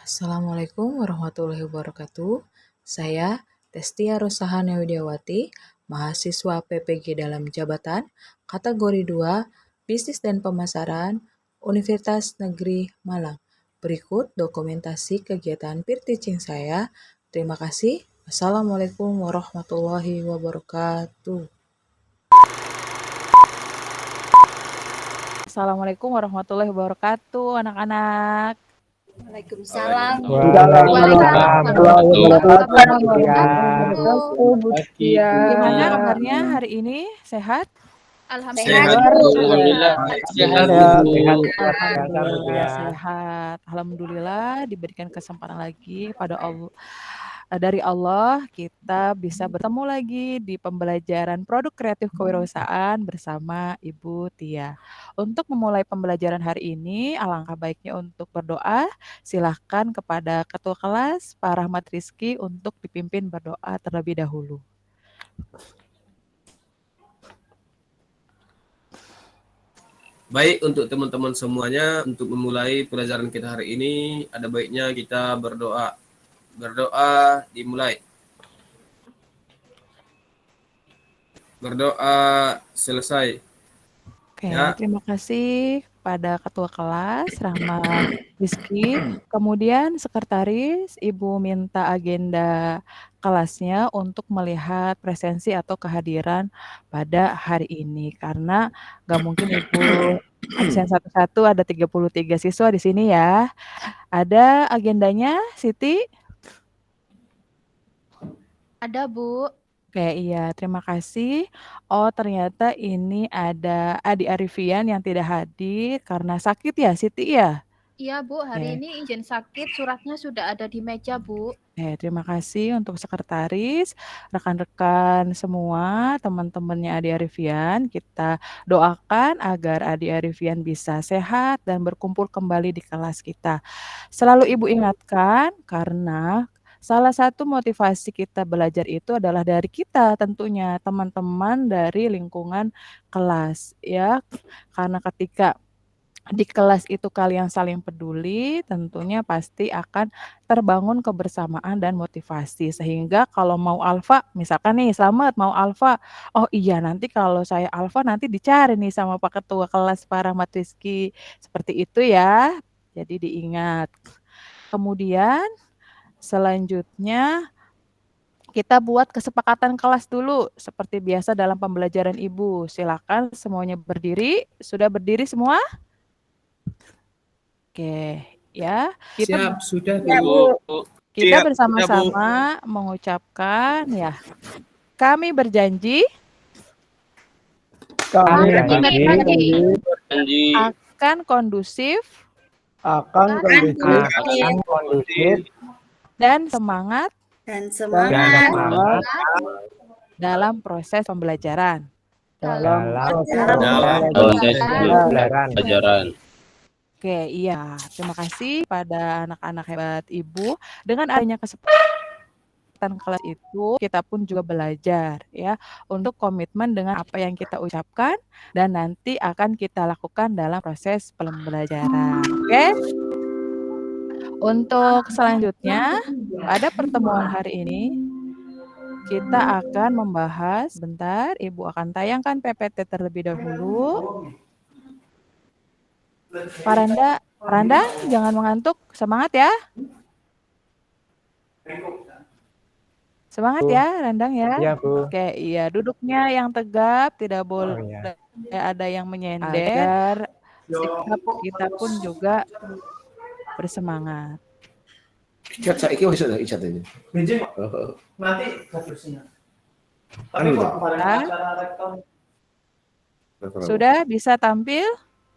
Assalamualaikum warahmatullahi wabarakatuh. Saya Destia Rosahana Widiawati, mahasiswa PPG dalam jabatan kategori 2 Bisnis dan Pemasaran Universitas Negeri Malang. Berikut dokumentasi kegiatan peer teaching saya. Terima kasih. Assalamualaikum warahmatullahi wabarakatuh. Assalamualaikum warahmatullahi wabarakatuh, anak-anak. Waalaikumsalam. Gimana kabarnya hari ini? Sehat? Alhamdulillah. Alhamdulillah sehat. Alhamdulillah diberikan kesempatan lagi dari Allah kita bisa bertemu lagi di pembelajaran produk kreatif kewirausahaan bersama Ibu Tia. Untuk memulai pembelajaran hari ini, alangkah baiknya untuk berdoa. Silahkan kepada Ketua Kelas, Pak Rahmat Rizky, untuk dipimpin berdoa terlebih dahulu. Baik, untuk teman-teman semuanya, untuk memulai pelajaran kita hari ini, ada baiknya kita berdoa. Berdoa dimulai. Berdoa selesai. Oke, Ya. terima kasih pada Ketua Kelas, Rahmat Rizky. Kemudian Sekretaris, Ibu minta agenda kelasnya untuk melihat presensi atau kehadiran pada hari ini. Karena nggak mungkin Ibu absen satu-satu, ada 33 siswa di sini ya. Ada agendanya, Siti? Ada, Bu. Oke, iya, terima kasih. Oh, ternyata ini ada Adi Arifian yang tidak hadir karena sakit ya, Siti ya? Iya, Bu. Hari ini izin sakit, suratnya sudah ada di meja, Bu. Terima kasih untuk sekretaris, rekan-rekan semua, teman-temannya Adi Arifian. Kita doakan agar Adi Arifian bisa sehat dan berkumpul kembali di kelas kita. Selalu Ibu ingatkan karena salah satu motivasi kita belajar itu adalah dari kita tentunya, teman-teman dari lingkungan kelas ya. Karena ketika di kelas itu kalian saling peduli, tentunya pasti akan terbangun kebersamaan dan motivasi. Sehingga kalau mau alfa, misalkan nih Slamet mau alfa, oh iya nanti kalau saya alfa nanti dicari nih sama Pak Ketua Kelas Pak Rahmat Rizky. Seperti itu ya, jadi diingat. Kemudian selanjutnya kita buat kesepakatan kelas dulu seperti biasa dalam pembelajaran Ibu. Silakan semuanya berdiri. Sudah berdiri semua? Oke, ya. Siap, sudah Bu. Kita bersama-sama mengucapkan ya. Kami berjanji akan kondusif dan semangat dalam proses pembelajaran. Oke, iya. Terima kasih pada anak-anak hebat Ibu. Dengan adanya kesempatan kelas itu, kita pun juga belajar ya untuk komitmen dengan apa yang kita ucapkan dan nanti akan kita lakukan dalam proses pembelajaran. Oke? Untuk selanjutnya, pada pertemuan hari ini kita akan membahas, bentar, Ibu akan tayangkan PPT terlebih dahulu. Pak Randa, jangan mengantuk, semangat ya. Semangat ya, Randang ya. Iya, Bu. Oke, iya, duduknya yang tegap, tidak boleh ada yang menyender, agar sikap kita pun juga bersemangat. Icat saiki wis ada icat ini. Benjing nanti fokusnya. Tapi kok kemarin acara rektor sudah bisa tampil?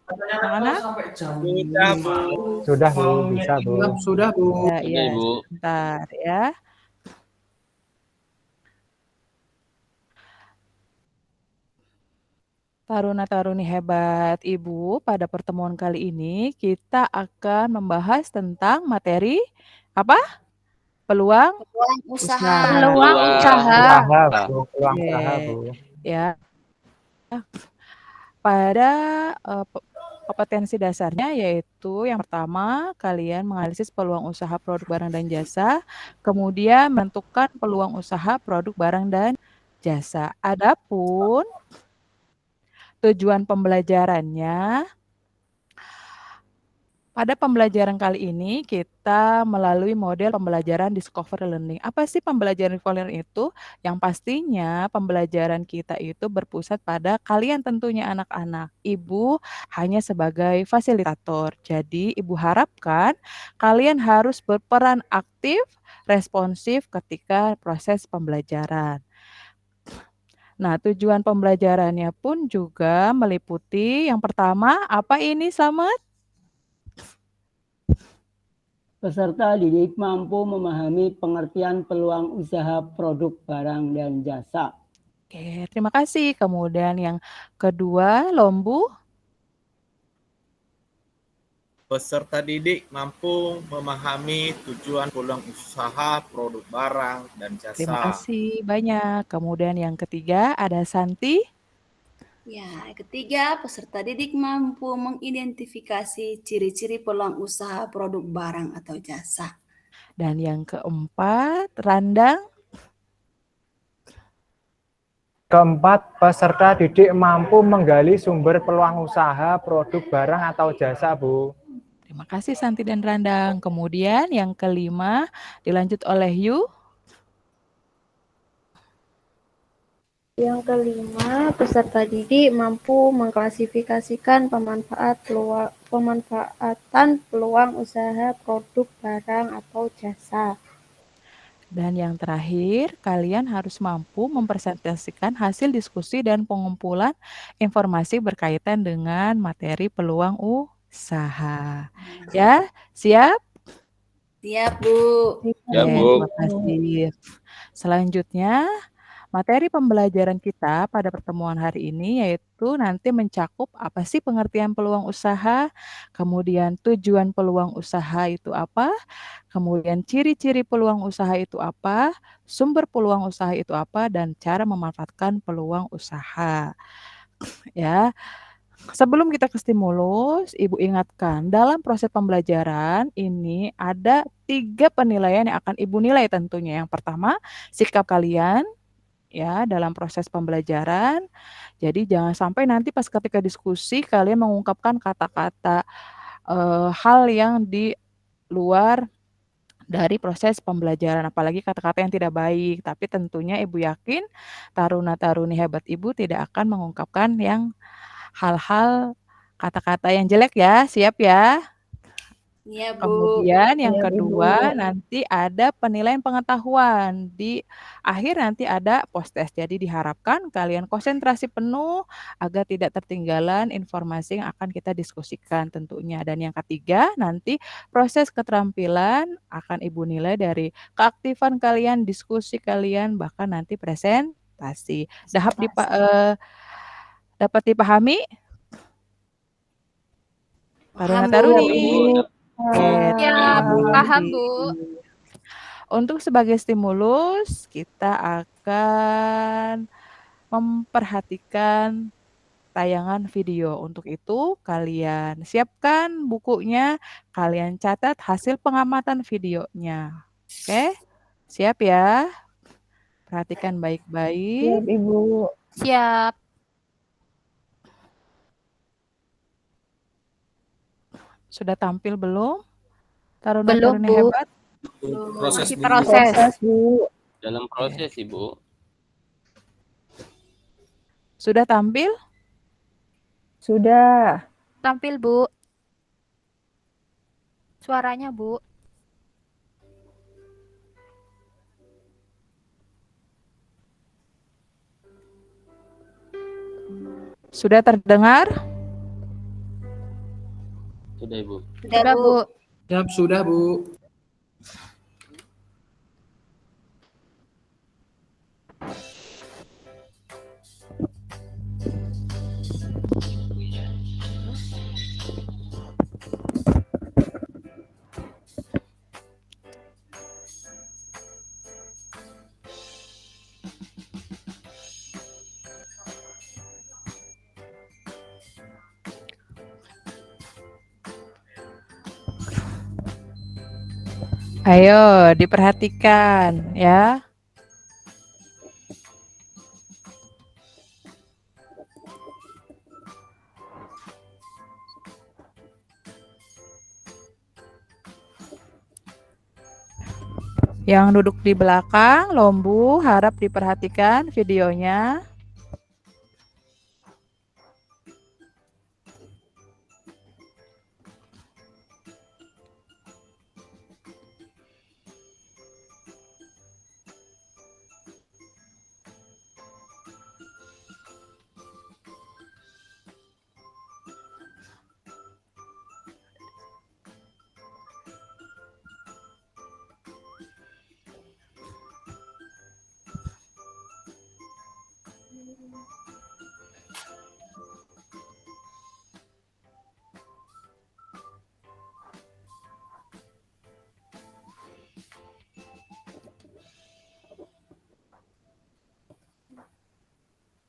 Anak-anak? Sudah, Bu. Bisa, Bu. Sudah, Bu. Iya, sebentar ya. Taruna-taruni hebat Ibu, pada pertemuan kali ini kita akan membahas tentang materi apa? Peluang usaha. Peluang usaha. Peluang usaha, Bu. Ya. Pada Kompetensi dasarnya yaitu yang pertama, kalian menganalisis peluang usaha produk barang dan jasa, kemudian menentukan peluang usaha produk barang dan jasa. Adapun tujuan pembelajarannya, pada pembelajaran kali ini kita melalui model pembelajaran discovery learning. Apa sih pembelajaran discovery learning itu? Yang pastinya pembelajaran kita itu berpusat pada kalian tentunya anak-anak. Ibu hanya sebagai fasilitator. Jadi ibu harapkan kalian harus berperan aktif, responsif ketika proses pembelajaran. Nah, tujuan pembelajarannya pun juga meliputi yang pertama, apa ini Slamet? Peserta didik mampu memahami pengertian peluang usaha produk barang dan jasa. Oke, terima kasih. Kemudian yang kedua, Lombu. Peserta didik mampu memahami tujuan peluang usaha produk barang dan Terima jasa. kasih banyak. Kemudian yang ketiga ada Santi. Ya, ketiga, peserta didik mampu mengidentifikasi ciri-ciri peluang usaha produk barang atau jasa. Dan yang keempat, Randang. Keempat, peserta didik mampu menggali sumber peluang usaha produk barang atau jasa, Bu. Terima kasih Santi dan Randang. Kemudian yang kelima dilanjut oleh Yu. Yang kelima, peserta didik mampu mengklasifikasikan pemanfaatan peluang usaha produk barang atau jasa. Dan yang terakhir, kalian harus mampu mempresentasikan hasil diskusi dan pengumpulan informasi berkaitan dengan materi peluang usaha. Ya, siap? Siap, Bu. Ya, Oke, Bu. terima kasih. Selanjutnya, materi pembelajaran kita pada pertemuan hari ini yaitu nanti mencakup apa sih pengertian peluang usaha, kemudian tujuan peluang usaha itu apa, kemudian ciri-ciri peluang usaha itu apa, sumber peluang usaha itu apa, dan cara memanfaatkan peluang usaha. Ya, sebelum kita ke stimulus, Ibu ingatkan dalam proses pembelajaran ini ada 3 penilaian yang akan Ibu nilai tentunya. Yang pertama, sikap kalian ya dalam proses pembelajaran. Jadi jangan sampai nanti pas ketika diskusi kalian mengungkapkan kata-kata hal yang di luar dari proses pembelajaran, apalagi kata-kata yang tidak baik. Tapi tentunya Ibu yakin taruna-taruni hebat Ibu tidak akan mengungkapkan yang hal-hal kata-kata yang jelek ya. Siap ya? Iya, Bu. Kemudian yang Siap, kedua Ibu. nanti ada penilaian pengetahuan. Di akhir nanti ada post test. Jadi diharapkan kalian konsentrasi penuh agar tidak tertinggalan informasi yang akan kita diskusikan tentunya. Dan yang ketiga nanti proses keterampilan akan Ibu nilai dari keaktifan kalian, diskusi kalian, bahkan nanti presentasi. Dapat dipahami? Paham, Bu. Taruna-taruni. Ya, paham, Bu. Untuk sebagai stimulus, kita akan memperhatikan tayangan video. Untuk itu, kalian siapkan bukunya, kalian catat hasil pengamatan videonya. Oke? Siap ya? Perhatikan Siap, baik-baik. Ibu. Siap. Sudah tampil belum? Belum, Taruna-taruni Bu. hebat? Proses Masih Bu. proses. Proses, Bu. Dalam proses, Ibu. Sudah tampil? Sudah. Tampil, Bu. Suaranya, Bu. Sudah terdengar? Sudah, Ibu. Sudah, Bu. Siap, sudah, Bu. Ayo diperhatikan ya. Yang duduk di belakang, Lombu, harap diperhatikan videonya.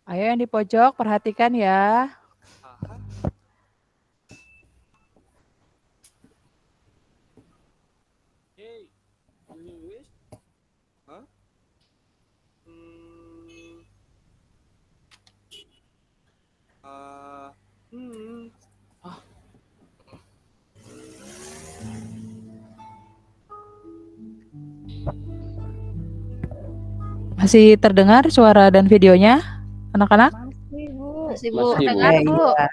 Ayo yang di pojok, perhatikan ya. Masih terdengar suara dan videonya, anak-anak? Masih, Bu. Masih, Bu. Masih, Bu. Dengar, Bu. Iya.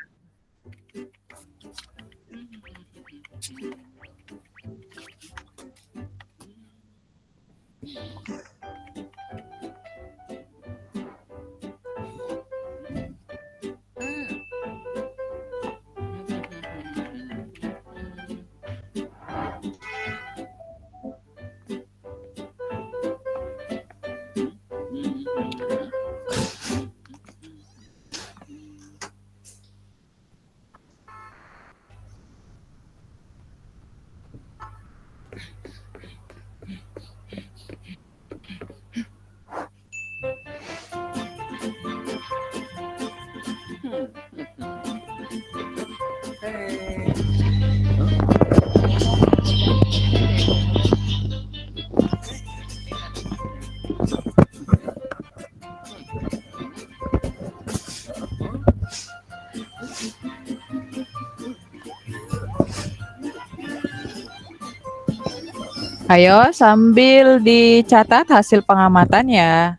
Ayo sambil dicatat hasil pengamatan ya.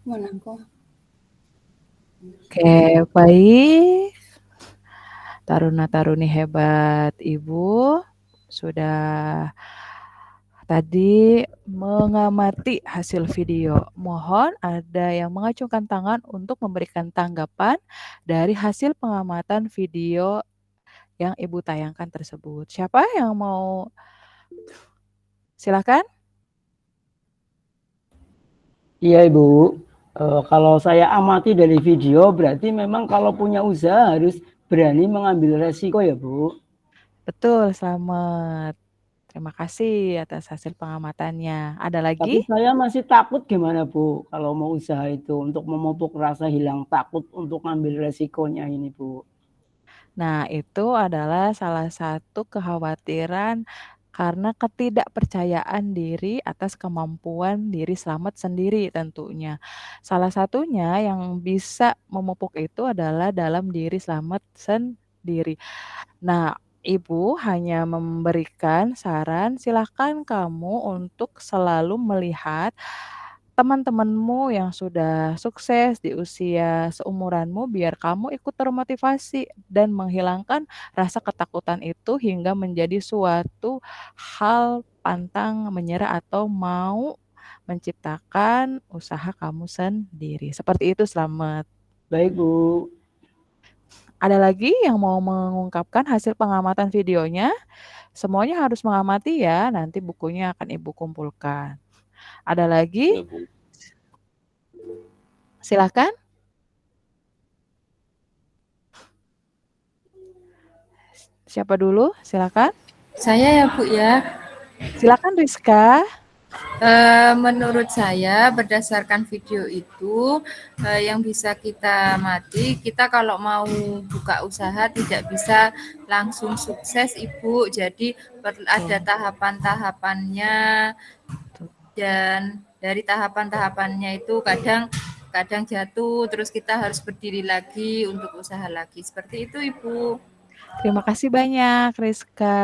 Menangko. Oke, baik. Taruna-taruni hebat Ibu sudah tadi mengamati hasil video. Mohon ada yang mengacungkan tangan untuk memberikan tanggapan dari hasil pengamatan video yang Ibu tayangkan tersebut. Siapa yang mau? Silakan. Iya, Ibu. Kalau saya amati dari video, berarti memang kalau punya usaha harus berani mengambil resiko ya, Bu. Betul, selamat. Terima kasih atas hasil pengamatannya. Ada Tapi lagi? saya masih takut gimana Bu kalau mau usaha itu untuk memupuk rasa hilang takut untuk ngambil resikonya ini Bu. Nah, itu adalah salah satu kekhawatiran karena ketidakpercayaan diri atas kemampuan diri selamat sendiri tentunya. Salah satunya yang bisa memupuk itu adalah dalam diri selamat sendiri. Nah, Ibu hanya memberikan saran, silakan kamu untuk selalu melihat teman-temanmu yang sudah sukses di usia seumuranmu biar kamu ikut termotivasi dan menghilangkan rasa ketakutan itu hingga menjadi suatu hal pantang menyerah atau mau menciptakan usaha kamu sendiri. Seperti itu, Slamet. Baik Bu. Ada lagi yang mau mengungkapkan hasil pengamatan videonya? Semuanya harus mengamati ya, nanti bukunya akan Ibu kumpulkan. Ada lagi? Ya, Bu. Silakan. Siapa dulu? Silakan. Saya ya Bu ya. Silakan Rizka. Menurut saya berdasarkan video itu yang bisa kita amati, kita kalau mau buka usaha tidak bisa langsung sukses Ibu. Jadi ada tahapan-tahapannya dan dari tahapan-tahapannya itu kadang jatuh, terus kita harus berdiri lagi untuk usaha lagi. Seperti itu Ibu. Terima kasih banyak Rizka.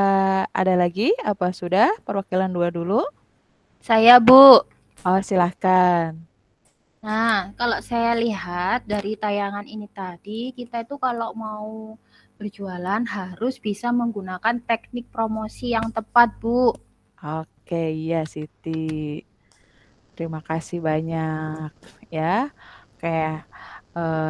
Ada lagi? Apa sudah? Perwakilan 2 dulu? Saya Bu. Oh, silahkan. Nah, kalau saya lihat dari tayangan ini tadi, kita itu kalau mau berjualan harus bisa menggunakan teknik promosi yang tepat, Bu. Oke, iya Siti. Terima kasih banyak ya. Oke,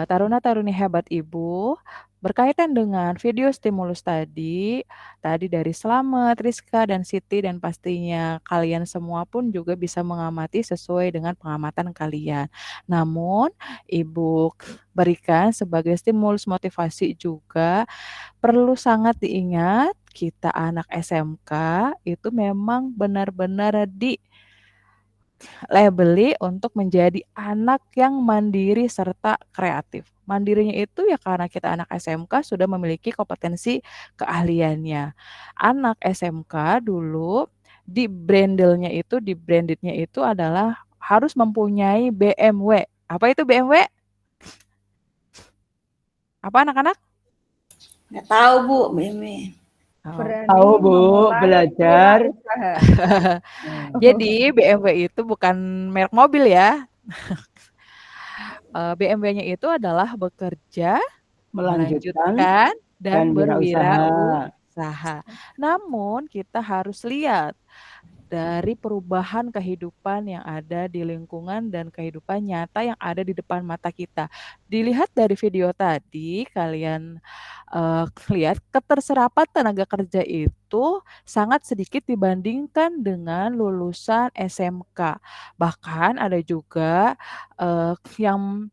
taruna-taruni hebat Ibu, berkaitan dengan video stimulus tadi dari Slamet, Rizka, dan Siti, dan pastinya kalian semua pun juga bisa mengamati sesuai dengan pengamatan kalian. Namun, Ibu berikan sebagai stimulus motivasi juga, perlu sangat diingat, kita anak SMK itu memang benar-benar labeli untuk menjadi anak yang mandiri serta kreatif. Mandirinya itu ya karena kita anak SMK sudah memiliki kompetensi keahliannya. Anak SMK dulu di brandednya itu adalah harus mempunyai BMW. Apa itu BMW? Apa anak-anak? Nggak tahu Bu, BMW. Tahu Bu, belajar. Jadi BMW itu bukan merek mobil ya. BMW-nya itu adalah bekerja, melanjutkan, dan berwirausaha. Namun kita harus lihat dari perubahan kehidupan yang ada di lingkungan dan kehidupan nyata yang ada di depan mata kita. Dilihat dari video tadi, kalian lihat keterserapan tenaga kerja itu sangat sedikit dibandingkan dengan lulusan SMK. Bahkan ada juga yang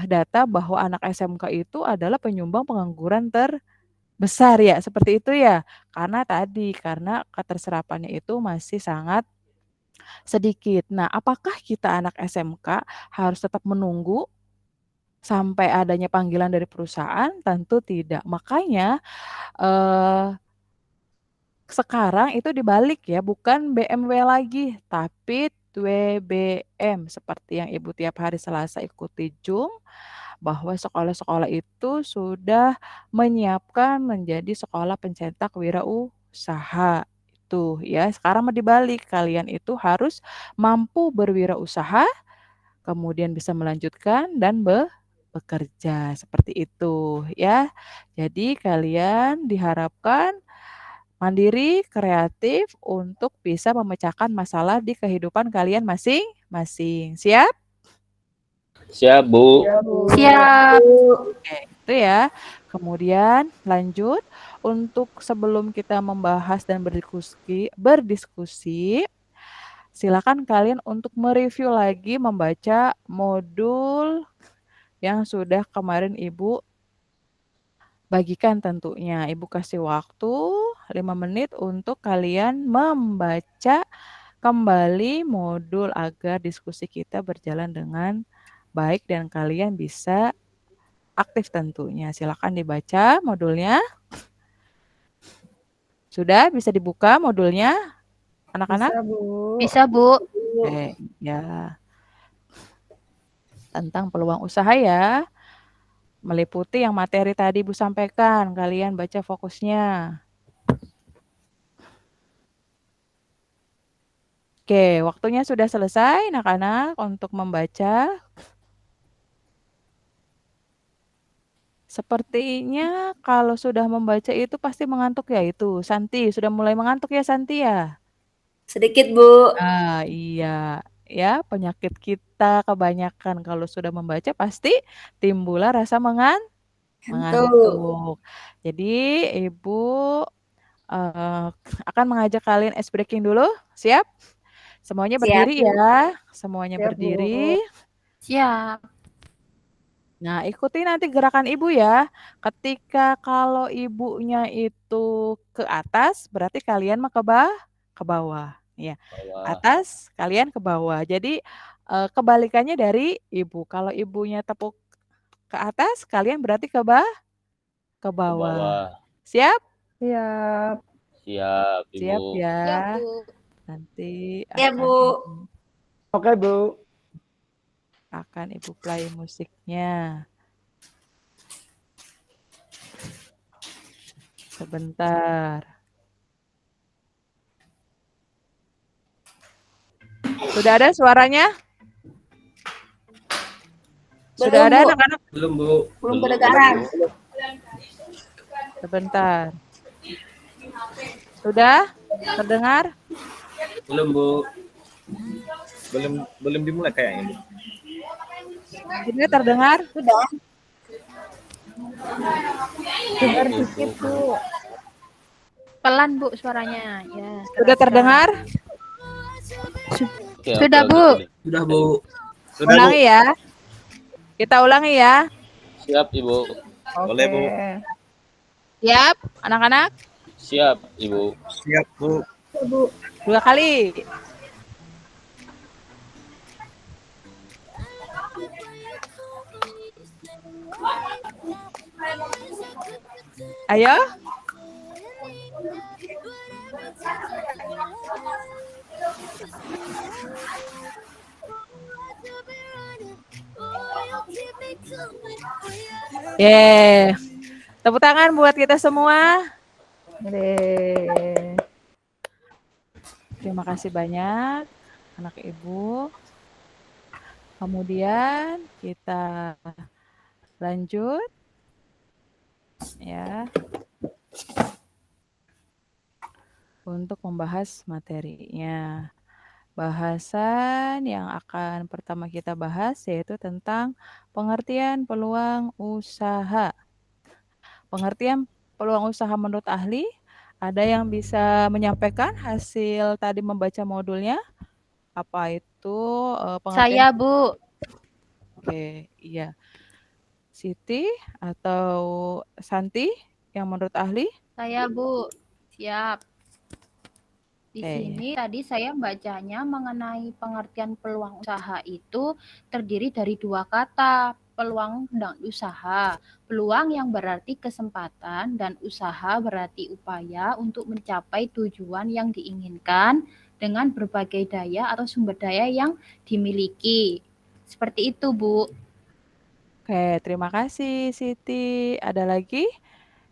data bahwa anak SMK itu adalah penyumbang pengangguran terbesar ya, seperti itu ya. Karena keterserapannya itu masih sangat sedikit. Nah, apakah kita anak SMK harus tetap menunggu sampai adanya panggilan dari perusahaan? Tentu tidak. Makanya sekarang itu dibalik ya, bukan BMW lagi, tapi WBM seperti yang Ibu tiap hari Selasa ikuti Zoom, bahwa sekolah-sekolah itu sudah menyiapkan menjadi sekolah pencetak wirausaha. Itu ya, sekarang mau dibalik, kalian itu harus mampu berwirausaha, kemudian bisa melanjutkan dan bekerja seperti itu ya. Jadi kalian diharapkan mandiri, kreatif untuk bisa memecahkan masalah di kehidupan kalian masing-masing. Siap? Siap, Bu. Siap. Oke, itu ya. Kemudian lanjut untuk sebelum kita membahas dan berdiskusi, silakan kalian untuk mereview lagi membaca modul yang sudah kemarin Ibu bagikan tentunya. Ibu kasih waktu 5 menit untuk kalian membaca kembali modul agar diskusi kita berjalan dengan baik dan kalian bisa aktif tentunya. Silakan dibaca modulnya. Sudah bisa dibuka modulnya, anak-anak? Bisa, Bu. Bisa, Bu. Oke, ya. Tentang peluang usaha ya. Meliputi yang materi tadi Ibu sampaikan. Kalian baca fokusnya. Oke, waktunya sudah selesai anak-anak untuk membaca. Sepertinya kalau sudah membaca itu pasti mengantuk ya itu. Santi, sudah mulai mengantuk ya Santi ya? Sedikit, Bu. Ah, iya. Ya, penyakit kita kebanyakan kalau sudah membaca pasti timbullah rasa mengantuk. Jadi, Ibu akan mengajak kalian ice breaking dulu. Siap? Semuanya Siap, berdiri Bu. ya. Semuanya Siap, Bu. berdiri. Siap. Nah, ikuti nanti gerakan Ibu ya. Ketika kalau ibunya itu ke atas, berarti kalian mah ke bawah. Ya. Bawah. Atas, kalian ke bawah. Jadi kebalikannya dari Ibu. Kalau ibunya tepuk ke atas, kalian berarti ke Ke bawah. bawah. Siap? Siap. Siap, Siap Ibu. ya. Siap, Bu. Nanti Ya, akan Bu. Oke, Bu. Ibu play musiknya. Sebentar. Sudah ada suaranya? Sudah Belum, ada Bu. anak-anak? Belum, Bu. Belum kedengaran. Sebentar. Sudah terdengar? Belum, Bu. Belum dimulai kayaknya, Bu. Ini terdengar? Sudah. Dengar dikit, Bu. Pelan, Bu, suaranya. Ya, Sudah terasa. terdengar? Oke, Sudah, oke, Bu. oke. Sudah, Bu. Sudah, Bu. Ulangi ya. Kita ulangi ya. Siap, Ibu. Boleh, Bu. Siap, anak-anak? Siap, Ibu. Siap, Bu. 2 kali. Ayo. Yeay. Tepuk tangan buat kita semua. Terima kasih banyak anak Ibu. Kemudian kita lanjut ya untuk membahas materinya. Bahasan yang akan pertama kita bahas yaitu tentang pengertian peluang usaha. Pengertian peluang usaha menurut ahli, ada yang bisa menyampaikan hasil tadi membaca modulnya? Apa itu pengertian? Saya, Bu. Oke, iya. Siti atau Santi yang menurut ahli? Saya, Bu. Siap. Di Oke. sini tadi saya bacanya mengenai pengertian peluang usaha itu terdiri dari 2 kata, peluang dan usaha. Peluang yang berarti kesempatan dan usaha berarti upaya untuk mencapai tujuan yang diinginkan dengan berbagai daya atau sumber daya yang dimiliki. Seperti itu, Bu. Oke, terima kasih Siti. Ada lagi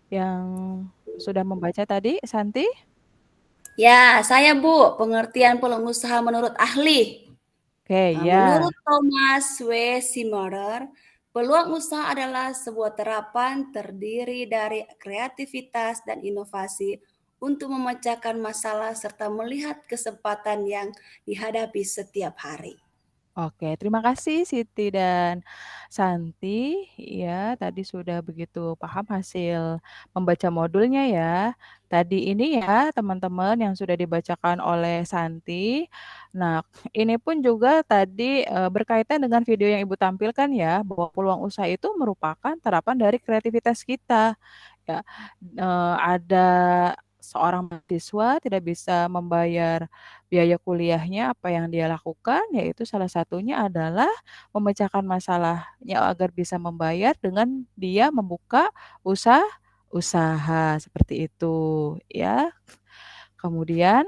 yang sudah membaca tadi, Santi? Ya, saya, Bu. Pengertian peluang usaha menurut ahli. Oke, Nah, ya. menurut Thomas W. Seymour, peluang usaha adalah sebuah terapan terdiri dari kreativitas dan inovasi untuk memecahkan masalah serta melihat kesempatan yang dihadapi setiap hari. Oke, terima kasih Siti dan Santi. Ya, tadi sudah begitu paham hasil membaca modulnya ya. Tadi ini ya teman-teman yang sudah dibacakan oleh Santi. Nah, ini pun juga tadi berkaitan dengan video yang Ibu tampilkan ya, bahwa peluang usaha itu merupakan terapan dari kreativitas kita. Ya, ada seorang mahasiswa tidak bisa membayar biaya kuliahnya, apa yang dia lakukan yaitu salah satunya adalah memecahkan masalahnya agar bisa membayar dengan dia membuka usaha seperti itu ya. Kemudian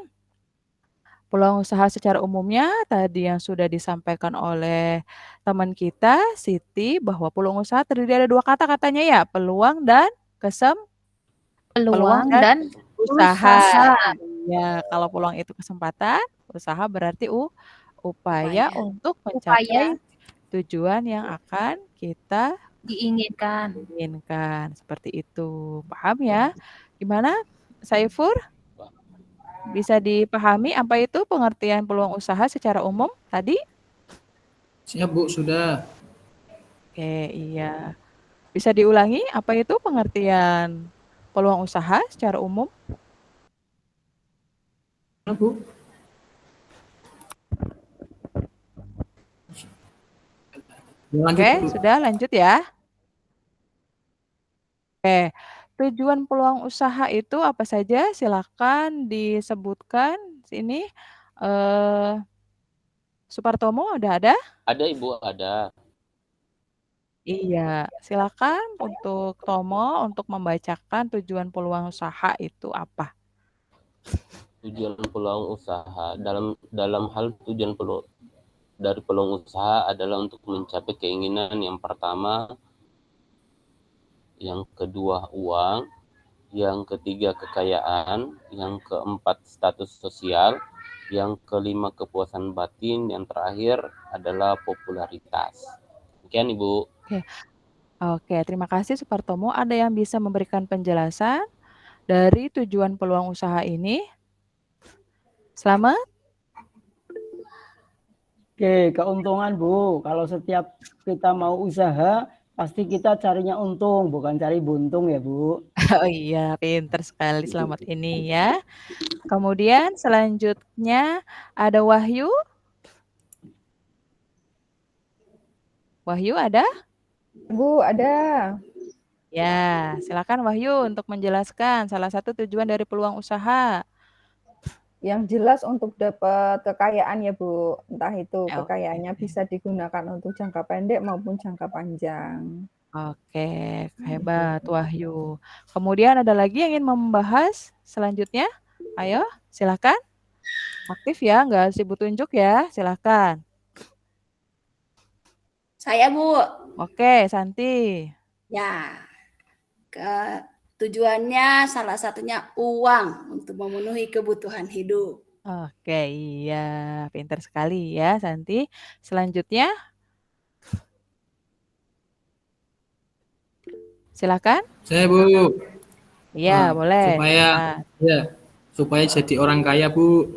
peluang usaha secara umumnya tadi yang sudah disampaikan oleh teman kita Siti bahwa peluang usaha terdiri dari dua kata katanya ya, peluang dan peluang Peluang dan dan usaha. usaha. Ya, kalau peluang itu kesempatan, usaha berarti upaya untuk Upaya mencapai tujuan yang akan kita diinginkan. inginkan. Seperti itu. Paham ya? Gimana, Saifur? Bisa dipahami apa itu pengertian peluang usaha secara umum tadi? Siap Bu, sudah. Oke, iya. Bisa diulangi apa itu pengertian peluang usaha secara umum? Bu. Oke, sudah lanjut ya. Oke, tujuan peluang usaha itu apa saja? Silakan disebutkan sini. Supartomo udah ada? Ada Ibu, ada. Iya, silakan untuk Tomo untuk membacakan tujuan peluang usaha itu apa? Tujuan peluang usaha dalam hal tujuan dari peluang usaha adalah untuk mencapai keinginan yang pertama, yang kedua uang, yang ketiga kekayaan, yang keempat status sosial, yang kelima kepuasan batin, yang terakhir adalah popularitas. Demikian Ibu. Oke, terima kasih Supartomo. Ada yang bisa memberikan penjelasan dari tujuan peluang usaha ini? Selamat. Oke, keuntungan Bu. Kalau setiap kita mau usaha, pasti kita carinya untung, bukan cari buntung ya Bu. Oh iya, pinter sekali Selamat ini ya. Kemudian selanjutnya ada Wahyu. Wahyu ada? Bu, ada. Ya, silakan Wahyu untuk menjelaskan salah satu tujuan dari peluang usaha. Yang jelas untuk dapat kekayaan ya Bu, entah itu kekayaannya bisa digunakan untuk jangka pendek maupun jangka panjang. Oke, hebat Wahyu. Kemudian ada lagi yang ingin membahas selanjutnya? Ayo, silakan. Aktif ya, nggak sibuk tunjuk ya, silakan. Saya Bu. Oke, Santi. Ya, tujuannya salah satunya uang untuk memenuhi kebutuhan hidup. Oke, iya, pintar sekali ya Santi. Selanjutnya, silakan. Saya Bu. Iya, boleh. Supaya jadi orang kaya Bu.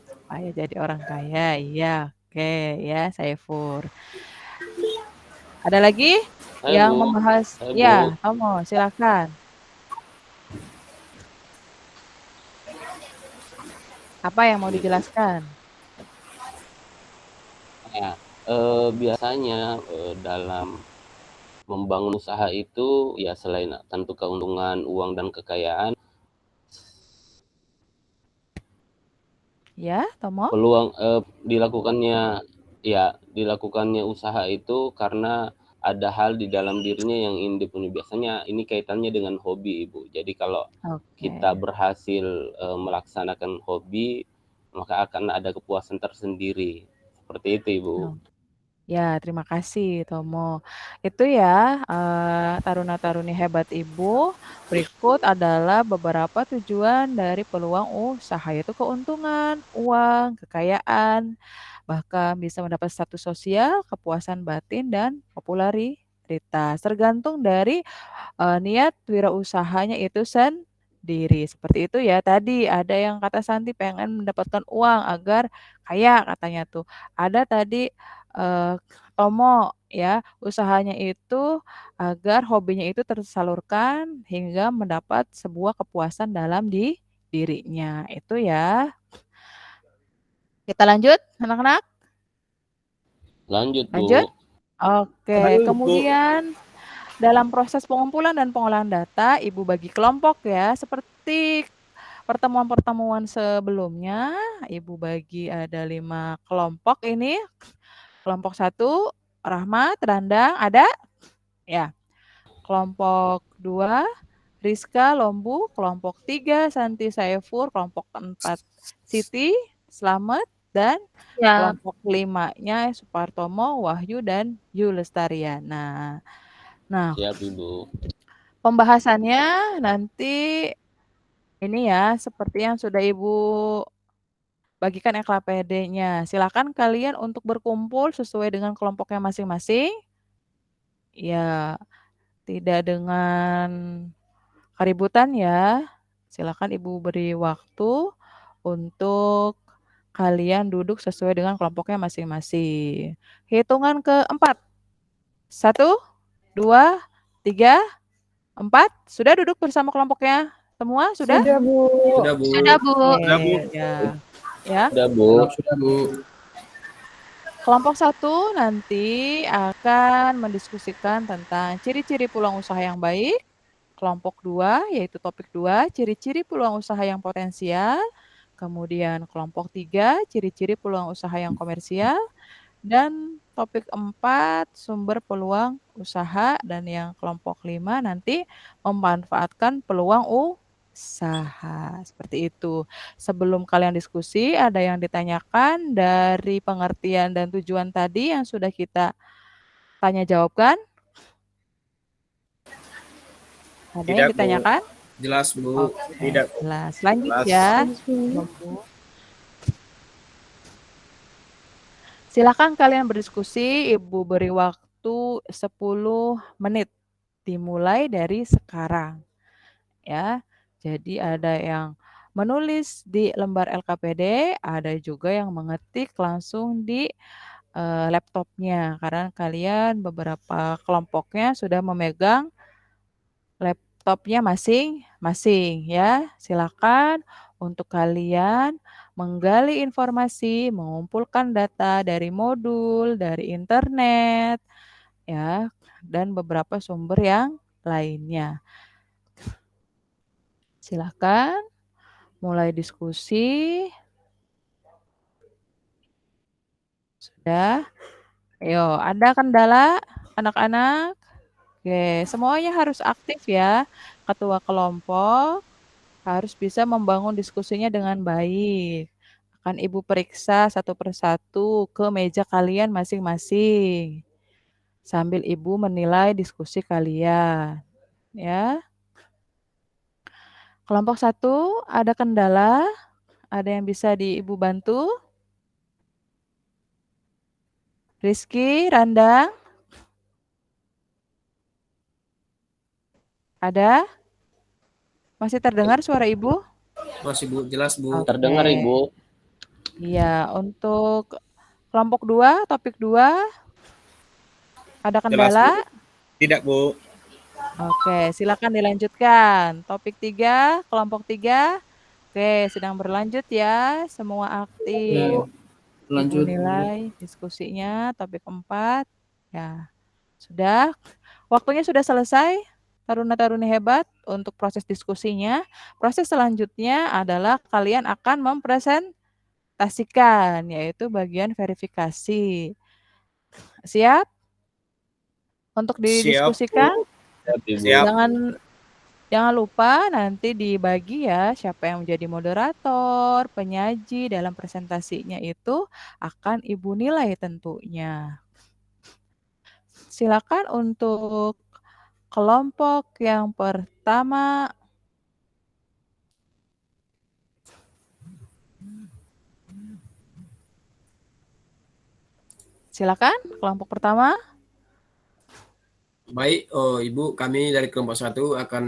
Supaya jadi orang kaya, iya. Oke, ya Saifur. Ada lagi yang membahas? Ya, Tomo, silakan. Apa yang mau dijelaskan? Ya, biasanya dalam membangun usaha itu ya selain tentu keuntungan uang dan kekayaan, ya Tomo, peluang dilakukannya usaha itu karena ada hal di dalam dirinya yang ingin dipenuhi. Biasanya ini kaitannya dengan hobi Ibu. Jadi kalau kita berhasil melaksanakan hobi, maka akan ada kepuasan tersendiri. Seperti itu Ibu. Ya, terima kasih Tomo. Itu ya taruna-taruni hebat Ibu. Berikut adalah beberapa tujuan dari peluang usaha, yaitu keuntungan, uang, kekayaan, bahkan bisa mendapat status sosial, kepuasan batin, dan popularitas. Tergantung dari niat wirausahanya itu sendiri. Seperti itu ya. Tadi ada yang kata Santi pengen mendapatkan uang agar kaya katanya tuh. Ada tadi Tomo ya, usahanya itu agar hobinya itu tersalurkan hingga mendapat sebuah kepuasan dalam dirinya, itu ya. Kita lanjut anak-anak? Lanjut, Lanjut? Bu. Oke, kemudian dalam proses pengumpulan dan pengolahan data, Ibu bagi kelompok ya, seperti pertemuan-pertemuan sebelumnya, Ibu bagi ada 5 kelompok ini. Kelompok 1, Rahmat, Randang, ada? Ya. Kelompok 2, Rizka, Lombu. Kelompok 3, Santi, Saifur. Kelompok 4, Siti, Slamet. Dan Ya. kelompok 5-nya Supartomo, Wahyu, dan Yulestariana. Nah, Siap, Ibu. pembahasannya nanti ini ya, seperti yang sudah Ibu bagikan LKPD-nya. Silakan kalian untuk berkumpul sesuai dengan kelompoknya masing-masing. Ya, tidak dengan keributan ya. Silakan Ibu beri waktu untuk kalian duduk sesuai dengan kelompoknya masing-masing. Hitungan ke-4. 1, 2, 3, 4. Sudah duduk bersama kelompoknya? Semua sudah? Sudah, Bu. Sudah, Bu. Sudah, Bu. Sudah, Bu. Ya. Ya. Sudah, Bu. Sudah, Bu. Kelompok 1 nanti akan mendiskusikan tentang ciri-ciri peluang usaha yang baik. Kelompok 2 yaitu topik 2, ciri-ciri peluang usaha yang potensial. Kemudian kelompok 3, ciri-ciri peluang usaha yang komersial. Dan topik 4, sumber peluang usaha. Dan yang kelompok 5 nanti memanfaatkan peluang usaha. Seperti itu. Sebelum kalian diskusi, ada yang ditanyakan dari pengertian dan tujuan tadi yang sudah kita tanya jawabkan? Ada Tidak, yang Bu. ditanyakan? Jelas, Bu. Oke, Tidak. jelas. Lanjut Jelas. ya. Silakan kalian berdiskusi, Ibu beri waktu 10 menit. Dimulai dari sekarang. Ya. Jadi ada yang menulis di lembar LKPD, ada juga yang mengetik langsung di laptopnya. Karena kalian beberapa kelompoknya sudah memegang laptopnya masing-masing ya. Silakan untuk kalian menggali informasi, mengumpulkan data dari modul, dari internet, ya, dan beberapa sumber yang lainnya. Silakan mulai diskusi. Sudah? Ayo, ada kendala anak-anak? Oke, semuanya harus aktif ya. Ketua kelompok harus bisa membangun diskusinya dengan baik. Akan Ibu periksa satu persatu ke meja kalian masing-masing. Sambil Ibu menilai diskusi kalian. Ya. Kelompok 1 ada kendala? Ada yang bisa Ibu bantu? Rizky, Randang? Ada? Masih terdengar suara Ibu? Masih, Bu. Jelas, Bu. Terdengar, Oke. Ibu. Iya, untuk kelompok 2, topik 2, ada Jelas, kendala? Bu. Tidak, Bu. Oke, silakan dilanjutkan. Topik 3, kelompok 3. Oke, sedang berlanjut ya, semua aktif. Lanjut, Ibu nilai diskusinya, topik 4. Ya, sudah. Waktunya sudah selesai. Taruna-taruni hebat untuk proses diskusinya. Proses selanjutnya adalah kalian akan mempresentasikan, yaitu bagian verifikasi. Siap? Untuk didiskusikan? Siap, Ibu. Siap. Jangan lupa nanti dibagi ya siapa yang menjadi moderator, penyaji dalam presentasinya itu akan Ibu nilai tentunya. Silakan untuk kelompok yang pertama. Silakan kelompok pertama. Baik, Ibu, kami dari kelompok 1 akan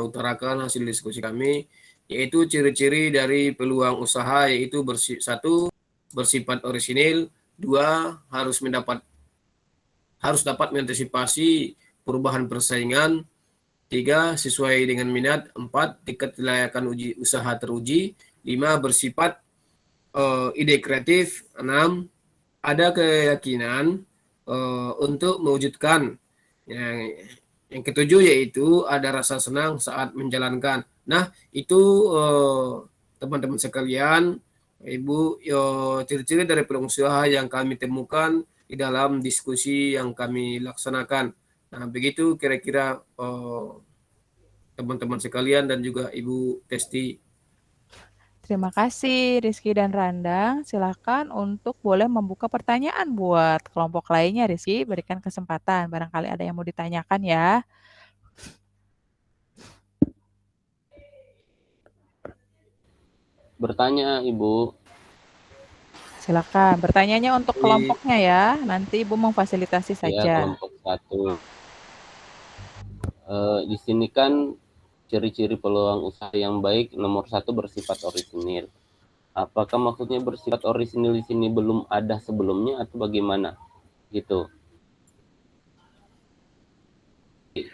utarakan hasil diskusi kami, yaitu ciri-ciri dari peluang usaha, yaitu 1, bersifat orisinil, 2 harus dapat mengantisipasi perubahan persaingan. 3 sesuai dengan minat. 4 tingkat kelayakan usaha teruji. 5 bersifat ide kreatif. 6 ada keyakinan untuk mewujudkan. Yang ketujuh yaitu ada rasa senang saat menjalankan. Nah, itu teman-teman sekalian, Ibu, ciri-ciri dari peluang usaha yang kami temukan di dalam diskusi yang kami laksanakan. Nah, begitu kira-kira teman-teman sekalian dan juga Ibu Testi. Terima kasih Rizky dan Randang. Silakan untuk boleh membuka pertanyaan buat kelompok lainnya. Rizky, berikan kesempatan. Barangkali ada yang mau ditanyakan ya. Bertanya, Ibu. Silakan. Bertanyanya untuk kelompoknya ya. Nanti Ibu memfasilitasi Ya, saja. kelompok 1. Di sini kan ciri-ciri peluang usaha yang baik nomor 1 bersifat orisinil. Apakah maksudnya bersifat orisinil di sini belum ada sebelumnya atau bagaimana? Gitu.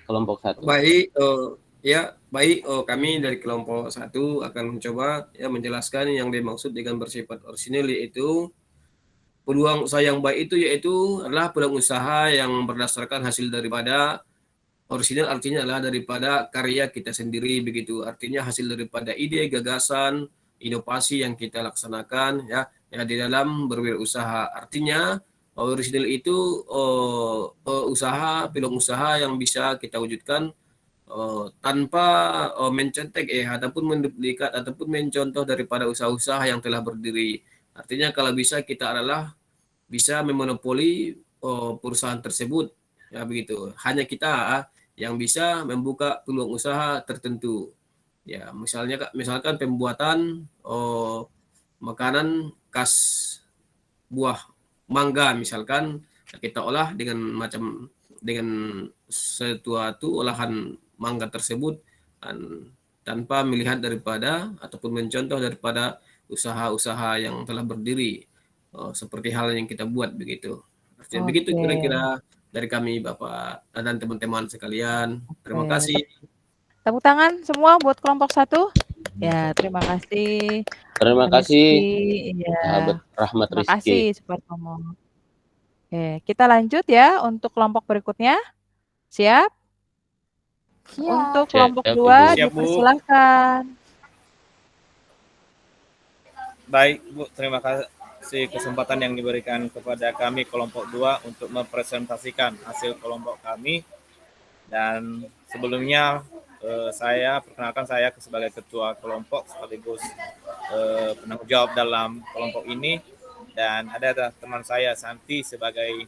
Kelompok 1. Baik, kami dari kelompok 1 akan mencoba menjelaskan yang dimaksud dengan bersifat orisinil, yaitu peluang usaha yang baik itu adalah peluang usaha yang berdasarkan hasil daripada orisinil, artinya adalah daripada karya kita sendiri begitu. Artinya hasil daripada ide, gagasan, inovasi yang kita laksanakan ya di dalam berwirausaha. Artinya orisinil itu peluang usaha yang bisa kita wujudkan tanpa mencontek ataupun menduplikat ataupun mencontoh daripada usaha-usaha yang telah berdiri. Artinya kalau bisa kita adalah bisa memonopoli perusahaan tersebut ya begitu. Hanya kita yang bisa membuka peluang usaha tertentu. Ya, misalkan pembuatan makanan khas buah mangga misalkan kita olah dengan suatu olahan mangga tersebut tanpa melihat daripada ataupun mencontoh daripada usaha-usaha yang telah berdiri seperti hal yang kita buat begitu. Artinya begitu kira-kira dari kami Bapak dan teman-teman sekalian. Terima kasih. Tepuk tangan semua buat kelompok 1. Ya, terima kasih. Terima kasih. Ya. Sahabat Rahmat Terima Rizky. kasih support ngomong. Oke, kita lanjut ya untuk kelompok berikutnya. Siap? Untuk kelompok 2 dipersilakan. Baik, Bu, terima kasih kesempatan yang diberikan kepada kami kelompok 2 untuk mempresentasikan hasil kelompok kami. Dan sebelumnya saya sebagai ketua kelompok sekaligus penanggung jawab dalam kelompok ini, dan ada teman saya Santi sebagai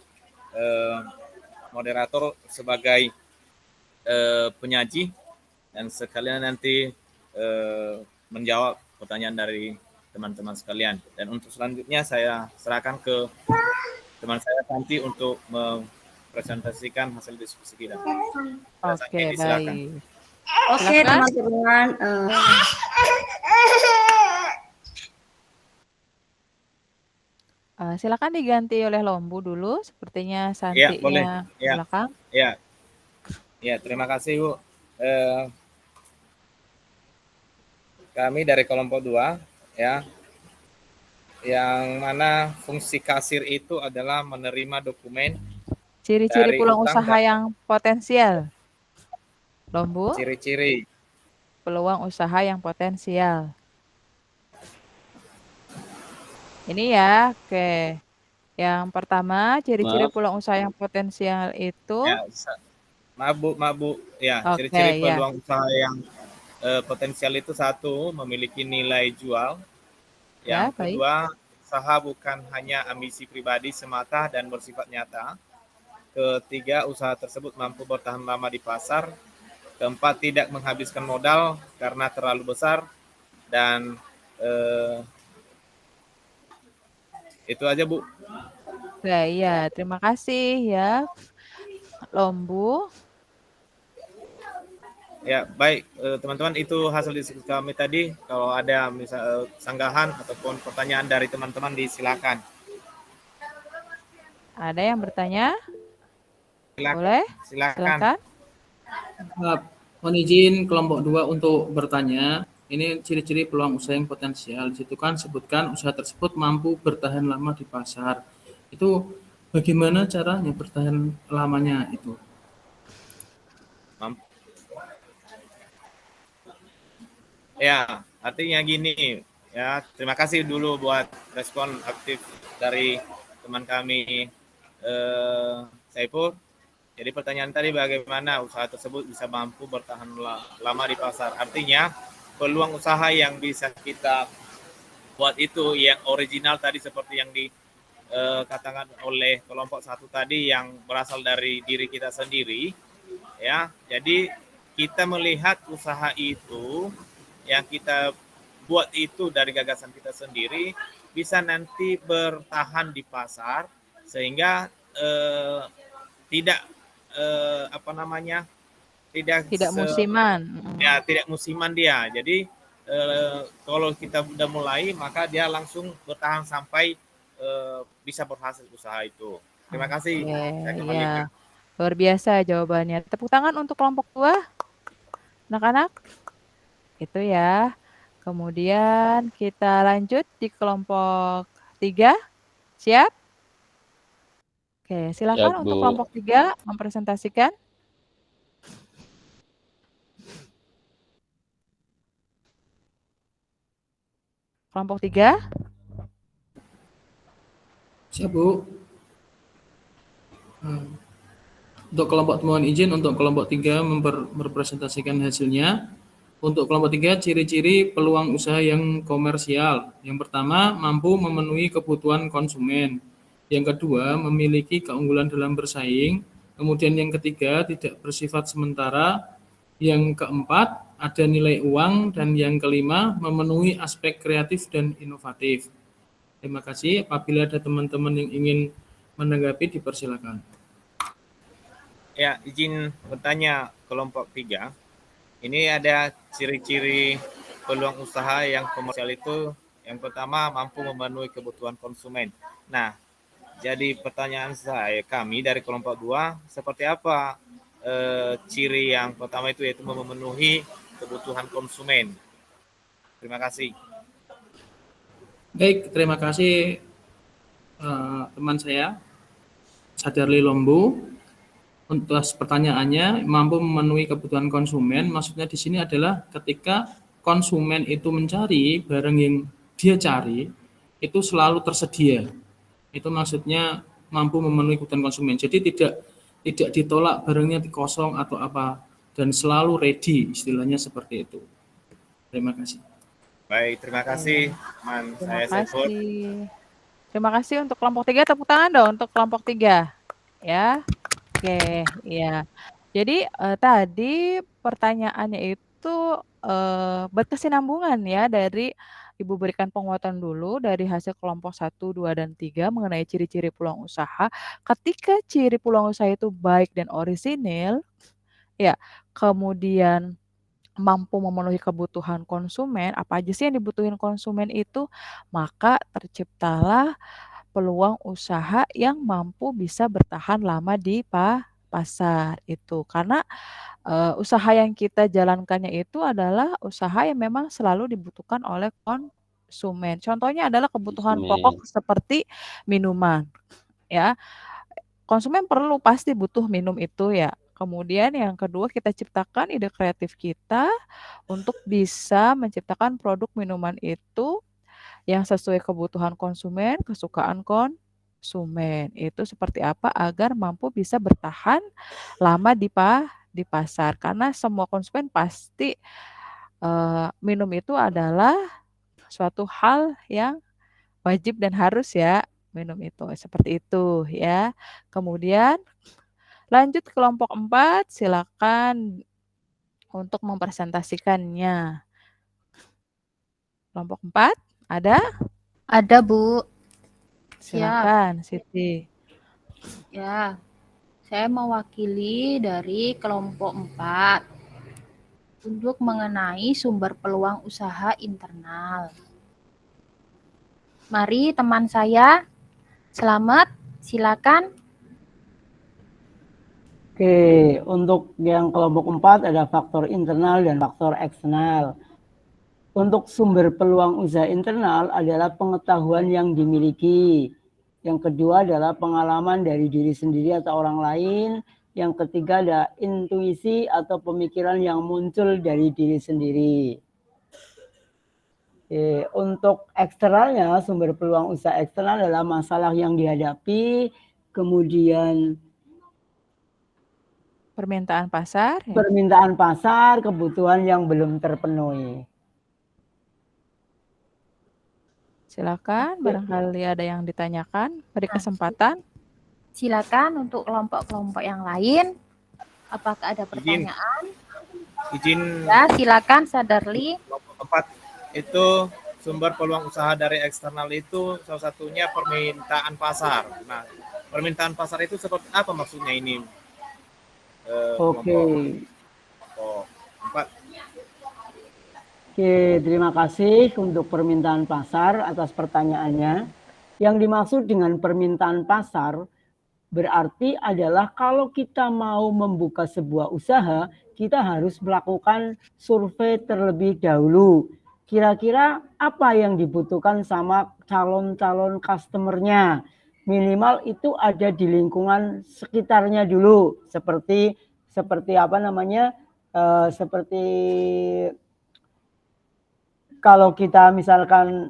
moderator, sebagai penyaji, dan sekalian nanti menjawab pertanyaan dari teman-teman sekalian. Dan untuk selanjutnya saya serahkan ke teman saya Santi untuk mempresentasikan hasil diskusi kita. Oke, baik. Oke, teman-teman. Silakan diganti oleh Lombu dulu, sepertinya Santi-nya boleh. belakang. Ya, terima kasih, Bu. Kami dari kelompok 2 ya, yang mana fungsi kasir itu adalah menerima dokumen. Ciri-ciri peluang usaha yang potensial. Lombu. Ciri-ciri peluang usaha yang potensial. Ini ya, oke. Yang pertama, ciri-ciri peluang usaha yang potensial itu. Ya, maaf, ya, ciri-ciri peluang usaha yang potensial itu: 1, memiliki nilai jual. Yang kedua, usaha bukan hanya ambisi pribadi semata dan bersifat nyata. Ketiga, usaha tersebut mampu bertahan lama di pasar. Keempat, tidak menghabiskan modal karena terlalu besar. Dan itu aja, Bu. Ya, terima kasih ya, Lombu. Ya, baik teman-teman, itu hasil diskusi kami tadi. Kalau ada misal sanggahan ataupun pertanyaan dari teman-teman, disilakan. Ada yang bertanya? Silakan. Boleh? Silakan. Mohon izin kelompok 2 untuk bertanya. Ini ciri-ciri peluang usaha yang potensial. Di situ kan sebutkan usaha tersebut mampu bertahan lama di pasar. Itu bagaimana caranya bertahan lamanya itu? Ya, artinya gini ya. Terima kasih dulu buat respon aktif dari teman kami Saiful. Jadi pertanyaan tadi bagaimana usaha tersebut bisa mampu bertahan lama di pasar. Artinya peluang usaha yang bisa kita buat itu yang original tadi seperti yang dikatakan oleh kelompok 1 tadi yang berasal dari diri kita sendiri. Ya, jadi kita melihat usaha itu yang kita buat itu dari gagasan kita sendiri bisa nanti bertahan di pasar sehingga tidak tidak musiman. Ya, tidak musiman dia. Jadi kalau kita udah mulai maka dia langsung bertahan sampai bisa berhasil usaha itu. Terima kasih. Saya kembalikan. Luar biasa jawabannya. Tepuk tangan untuk kelompok 2. Anak-anak. Itu ya. Kemudian kita lanjut di kelompok 3. Siap? Oke, silakan untuk kelompok 3 mempresentasikan. Kelompok 3. Siap, Bu. Untuk kelompok mohon izin untuk kelompok 3 mempresentasikan hasilnya. Untuk kelompok 3, ciri-ciri peluang usaha yang komersial. Yang pertama, mampu memenuhi kebutuhan konsumen. Yang kedua, memiliki keunggulan dalam bersaing. Kemudian yang ketiga, tidak bersifat sementara. Yang keempat, ada nilai uang. Dan yang kelima, memenuhi aspek kreatif dan inovatif. Terima kasih. Apabila ada teman-teman yang ingin menanggapi, dipersilakan. Ya, izin bertanya kelompok 3. Ini ada ciri-ciri peluang usaha yang komersial itu. Yang pertama, mampu memenuhi kebutuhan konsumen. Nah, jadi pertanyaan kami dari kelompok 2, seperti apa ciri yang pertama itu, yaitu memenuhi kebutuhan konsumen. Terima kasih. Baik, terima kasih teman saya, Sadarli Lombu. Untuk pertanyaannya, mampu memenuhi kebutuhan konsumen, maksudnya di sini adalah ketika konsumen itu mencari barang yang dia cari, itu selalu tersedia. Itu maksudnya mampu memenuhi kebutuhan konsumen. Jadi tidak ditolak barangnya kosong atau apa, dan selalu ready, istilahnya seperti itu. Terima kasih. Baik, terima kasih teman saya Saiful. Terima kasih untuk kelompok 3. Tepuk tangan dong untuk kelompok 3. Ya. Oke, iya. Jadi tadi pertanyaannya itu berkesinambungan ya, dari Ibu berikan penguatan dulu dari hasil kelompok 1, 2, dan 3 mengenai ciri-ciri peluang usaha. Ketika ciri peluang usaha itu baik dan orisinil, ya, kemudian mampu memenuhi kebutuhan konsumen, apa aja sih yang dibutuhin konsumen itu, maka terciptalah peluang usaha yang mampu bisa bertahan lama di pasar itu. Karena usaha yang kita jalankannya itu adalah usaha yang memang selalu dibutuhkan oleh konsumen. Contohnya adalah kebutuhan pokok seperti minuman. Ya. Konsumen pasti butuh minum itu ya. Kemudian yang kedua, kita ciptakan ide kreatif kita untuk bisa menciptakan produk minuman itu yang sesuai kebutuhan konsumen, kesukaan konsumen. Itu seperti apa agar mampu bisa bertahan lama di pasar. Karena semua konsumen pasti minum itu adalah suatu hal yang wajib dan harus ya, minum itu. Seperti itu ya. Kemudian lanjut kelompok 4, silakan untuk mempresentasikannya. Kelompok 4. Ada? Ada, Bu. Silakan, Siti. Ya, saya mewakili dari kelompok 4 untuk mengenai sumber peluang usaha internal. Mari teman saya, selamat Silakan. Oke, untuk yang kelompok 4 ada faktor internal dan faktor eksternal. Untuk sumber peluang usaha internal adalah pengetahuan yang dimiliki. Yang kedua adalah pengalaman dari diri sendiri atau orang lain. Yang ketiga adalah intuisi atau pemikiran yang muncul dari diri sendiri. Untuk eksternalnya, sumber peluang usaha eksternal adalah masalah yang dihadapi, kemudian permintaan pasar, permintaan pasar, kebutuhan yang belum terpenuhi. Silakan, barangkali ada yang ditanyakan, beri kesempatan. Silakan untuk kelompok-kelompok yang lain. Apakah ada pertanyaan? Izin. Ya, silakan Sadarli. Kelompok 4 itu sumber peluang usaha dari eksternal itu salah satunya permintaan pasar. Nah, permintaan pasar itu seperti apa maksudnya ini? Oke. Kelompok 4. Oke, terima kasih untuk permintaan pasar atas pertanyaannya. Yang dimaksud dengan permintaan pasar berarti adalah kalau kita mau membuka sebuah usaha, kita harus melakukan survei terlebih dahulu. Kira-kira apa yang dibutuhkan sama calon-calon customer-nya. Minimal itu ada di lingkungan sekitarnya dulu. Seperti apa namanya? Seperti kalau kita misalkan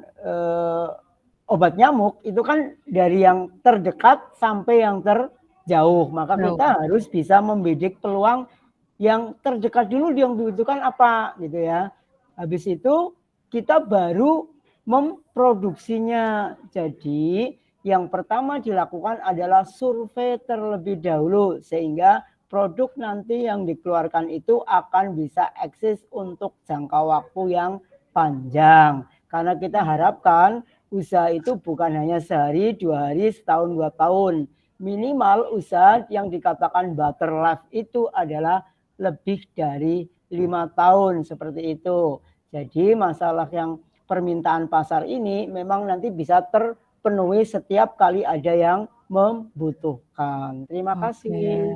obat nyamuk itu kan dari yang terdekat sampai yang terjauh, maka kita harus bisa membidik peluang yang terdekat dulu yang dibutuhkan apa gitu ya. Habis itu kita baru memproduksinya. Jadi yang pertama dilakukan adalah survei terlebih dahulu sehingga produk nanti yang dikeluarkan itu akan bisa eksis untuk jangka waktu yang panjang. Karena kita harapkan usaha itu bukan hanya sehari, 2 hari, setahun, 2 tahun. Minimal usaha yang dikatakan butter life itu adalah lebih dari 5 tahun seperti itu. Jadi masalah yang permintaan pasar ini memang nanti bisa terpenuhi setiap kali ada yang membutuhkan. Terima kasih.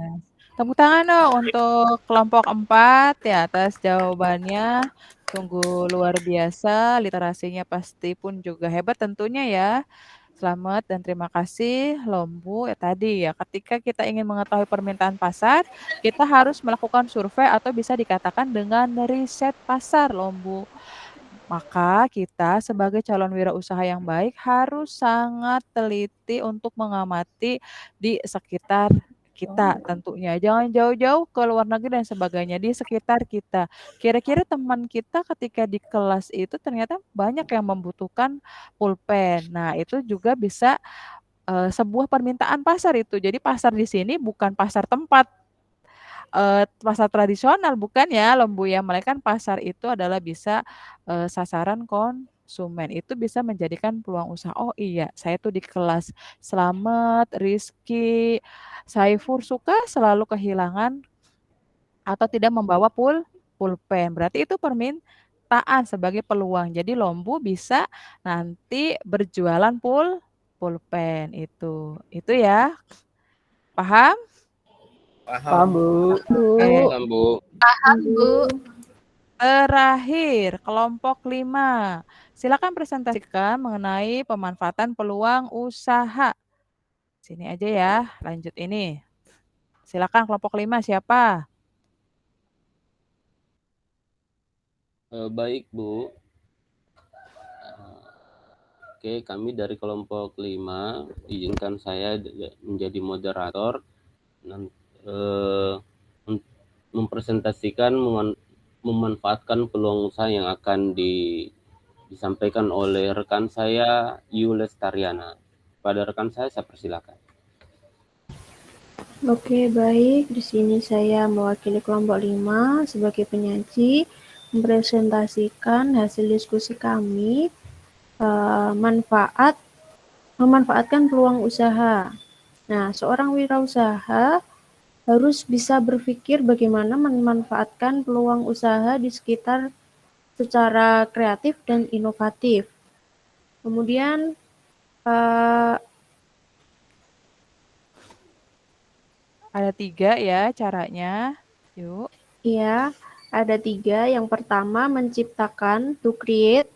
Tepuk tangan dong untuk kelompok 4 ya atas jawabannya. Sungguh luar biasa, literasinya pasti pun juga hebat tentunya ya. Selamat dan terima kasih Lombu. Tadi ya, ketika kita ingin mengetahui permintaan pasar, kita harus melakukan survei atau bisa dikatakan dengan riset pasar Lombu. Maka kita sebagai calon wirausaha yang baik harus sangat teliti untuk mengamati di sekitar kita tentunya. Jangan jauh-jauh ke luar negeri dan sebagainya, di sekitar kita. Kira-kira teman kita ketika di kelas itu ternyata banyak yang membutuhkan pulpen. Nah, itu juga bisa sebuah permintaan pasar itu. Jadi pasar di sini bukan pasar tempat, pasar tradisional bukan ya Lombu ya, melainkan pasar itu adalah bisa sasaran konsumen. Itu bisa menjadikan peluang usaha. Oh iya, saya tuh di kelas Slamet, Rizky, Saifur suka selalu kehilangan atau tidak membawa pulpen. Berarti itu permintaan sebagai peluang. Jadi Lombu bisa nanti berjualan pulpen itu. Itu ya. Paham? Paham, Bu. Paham, Bu. Paham, Bu. Terakhir, kelompok 5. Silakan presentasikan mengenai pemanfaatan peluang usaha. Sini aja ya, lanjut ini. Silakan kelompok 5 siapa? Baik, Bu. Oke, kami dari kelompok 5, izinkan saya menjadi moderator mempresentasikan memanfaatkan peluang usaha yang akan disampaikan oleh rekan saya Yu Lestariana. Pada rekan saya persilakan. Oke, baik. Di sini saya mewakili kelompok 5 sebagai penyaji mempresentasikan hasil diskusi kami memanfaatkan peluang usaha. Nah, seorang wirausaha harus bisa berpikir bagaimana memanfaatkan peluang usaha di sekitar secara kreatif dan inovatif. Kemudian Ada 3 ya caranya. Yuk. Iya, ada 3. Yang pertama, menciptakan, to create,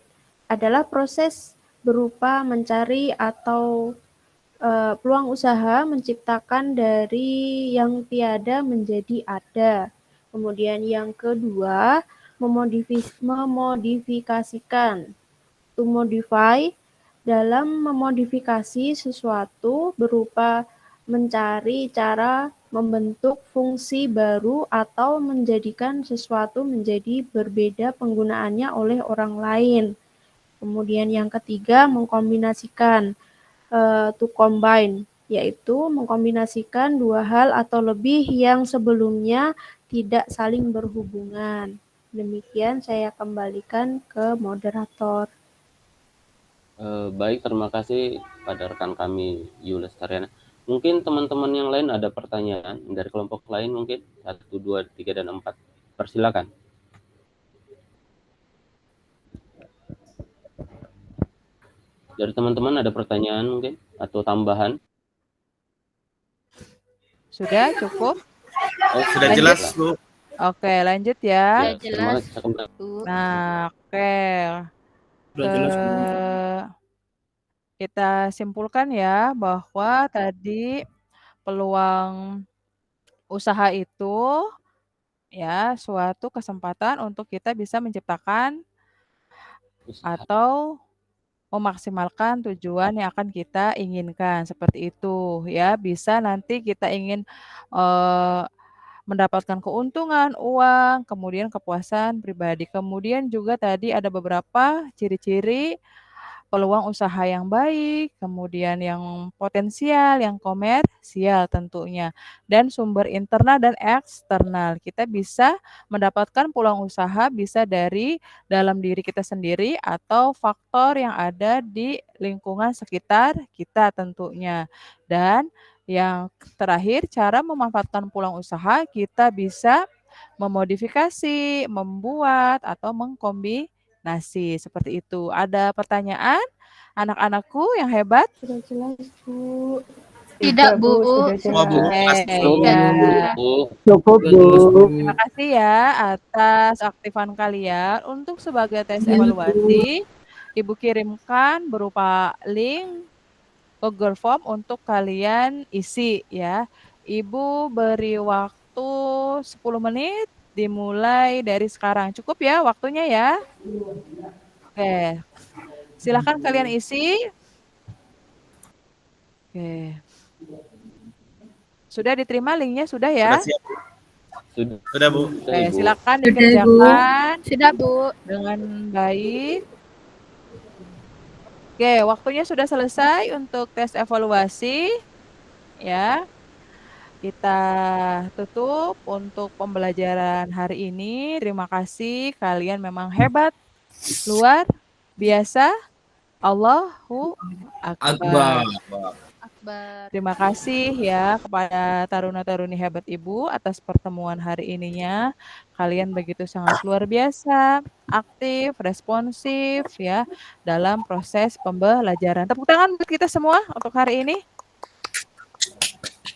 adalah proses berupa mencari atau peluang usaha, menciptakan dari yang tiada menjadi ada. Kemudian yang kedua, memodifikasikan, to modify, dalam memodifikasi sesuatu berupa mencari cara membentuk fungsi baru atau menjadikan sesuatu menjadi berbeda penggunaannya oleh orang lain. Kemudian yang ketiga, mengkombinasikan, to combine, yaitu mengkombinasikan 2 hal atau lebih yang sebelumnya tidak saling berhubungan. Demikian saya kembalikan ke moderator. Baik, terima kasih pada rekan kami Yulis Tariana. Mungkin teman-teman yang lain ada pertanyaan dari kelompok lain mungkin 1, 2, 3, dan 4. Persilakan. Dari teman-teman ada pertanyaan mungkin atau tambahan? Sudah cukup? Oh, sudah Lanjut. jelas, Bu. Oke, lanjut ya. Ya, jelas. Nah, oke. Sudah jelas, Bu. Kita simpulkan ya bahwa tadi peluang usaha itu ya suatu kesempatan untuk kita bisa menciptakan atau memaksimalkan tujuan yang akan kita inginkan, seperti itu ya. Bisa nanti kita ingin mendapatkan keuntungan, uang, kemudian kepuasan pribadi. Kemudian juga tadi ada beberapa ciri-ciri peluang usaha yang baik, kemudian yang potensial, yang komersial tentunya, dan sumber internal dan eksternal. Kita bisa mendapatkan peluang usaha bisa dari dalam diri kita sendiri atau faktor yang ada di lingkungan sekitar kita tentunya. Dan yang terakhir, cara memanfaatkan peluang usaha kita bisa memodifikasi, membuat, atau mengkombinasi seperti itu. Ada pertanyaan, anak-anakku yang hebat? Sudah jelas, Bu. Tidak, Bu. Sudah Semua, Bu. jelas. Cukup, Bu. Terima kasih ya atas aktifan kalian. Untuk sebagai tes evaluasi, Ibu kirimkan berupa link Google Form untuk kalian isi ya. Ibu beri waktu 10 menit dimulai dari sekarang. Cukup ya waktunya ya? Oke. Silakan kalian isi. Oke. Sudah diterima linknya? Sudah ya? Sudah siap, Bu. Sudah, Bu. Oke, silakan dikerjakan. Sudah, Bu. Dengan baik. Oke, waktunya sudah selesai untuk tes evaluasi. Ya. Kita tutup untuk pembelajaran hari ini. Terima kasih, kalian memang hebat, luar biasa. Allahu Akbar. Terima kasih ya kepada taruna-taruni hebat Ibu atas pertemuan hari ininya. Kalian begitu sangat luar biasa, aktif, responsif ya dalam proses pembelajaran. Tepuk tangan buat kita semua untuk hari ini.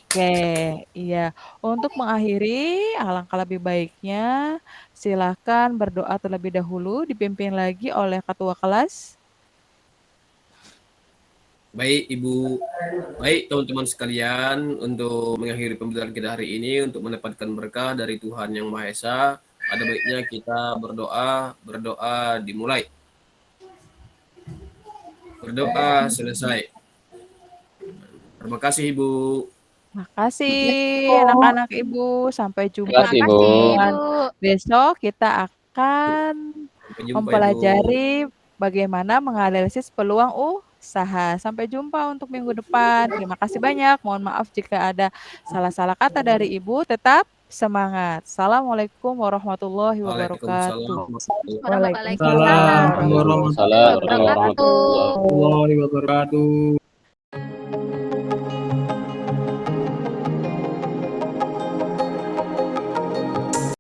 Oke, iya. Untuk mengakhiri, alangkah lebih baiknya silakan berdoa terlebih dahulu, dipimpin lagi oleh ketua kelas. Baik, Ibu. Baik, teman-teman sekalian, untuk mengakhiri pembelajaran kita hari ini, untuk mendapatkan berkah dari Tuhan Yang Maha Esa, ada baiknya kita berdoa dimulai. Berdoa selesai. Terima kasih, Ibu. Makasih anak-anak Ibu. Sampai jumpa di Makasih, Bu. pertemuan besok. Kita akan mempelajari bagaimana menganalisis peluang usaha. Sampai jumpa untuk minggu depan. Terima kasih banyak. Mohon maaf jika ada salah-salah kata dari Ibu. Tetap semangat. Assalamualaikum warahmatullahi wabarakatuh. Waalaikumsalam warahmatullahi wabarakatuh.